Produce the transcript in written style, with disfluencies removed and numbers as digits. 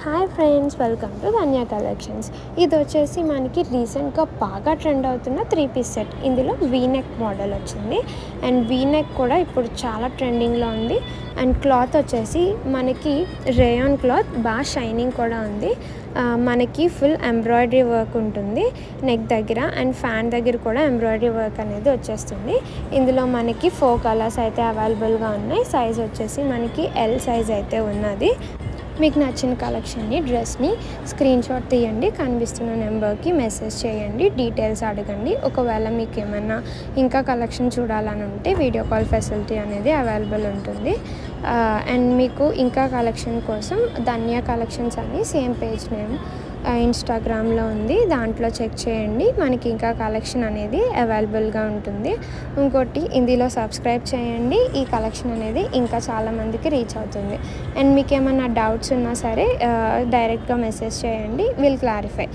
Hi friends, welcome to Dhanya collections. ఇది వచ్చేసి మనకి రీసెంట్గా బాగా ట్రెండ్ అవుతున్న 3 పీస్ సెట్. ఇందులో వీనెక్ మోడల్ వచ్చింది అండ్ వీనెక్ కూడా ఇప్పుడు చాలా ట్రెండింగ్లో ఉంది. అండ్ క్లాత్ వచ్చేసి మనకి రేయాన్ క్లాత్, బాగా షైనింగ్ కూడా ఉంది. మనకి ఫుల్ ఎంబ్రాయిడరీ వర్క్ ఉంటుంది నెక్ దగ్గర అండ్ ఫ్యాన్ దగ్గర కూడా ఎంబ్రాయిడరీ వర్క్ అనేది వచ్చేస్తుంది. ఇందులో మనకి 4 కలర్స్ అయితే అవైలబుల్గా ఉన్నాయి. సైజ్ వచ్చేసి మనకి ఎల్ సైజ్ అయితే ఉన్నది. మీకు నచ్చిన కలెక్షన్ని, డ్రెస్ని స్క్రీన్ షాట్ తీయండి, కనిపిస్తున్న నెంబర్కి మెసేజ్ చేయండి, డీటెయిల్స్ అడగండి. ఒకవేళ మీకు ఏమన్నా ఇంకా కలెక్షన్ చూడాలని ఉంటే వీడియో కాల్ ఫెసిలిటీ అనేది అవైలబుల్ ఉంటుంది. అండ్ మీకు ఇంకా కలెక్షన్ కోసం ధన్య కలెక్షన్స్ అని సేమ్ పేజ్ నేమ్ ఇన్స్టాగ్రామ్లో ఉంది, దాంట్లో చెక్ చేయండి. మనకి ఇంకా కలెక్షన్ అనేది అవైలబుల్గా ఉంటుంది. ఇంకోటి, ఇందులో సబ్స్క్రైబ్ చేయండి. ఈ కలెక్షన్ అనేది ఇంకా చాలామందికి రీచ్ అవుతుంది. అండ్ మీకు ఏమైనా డౌట్స్ ఉన్నా సరే డైరెక్ట్గా మెసేజ్ చేయండి, విల్ క్లారిఫై.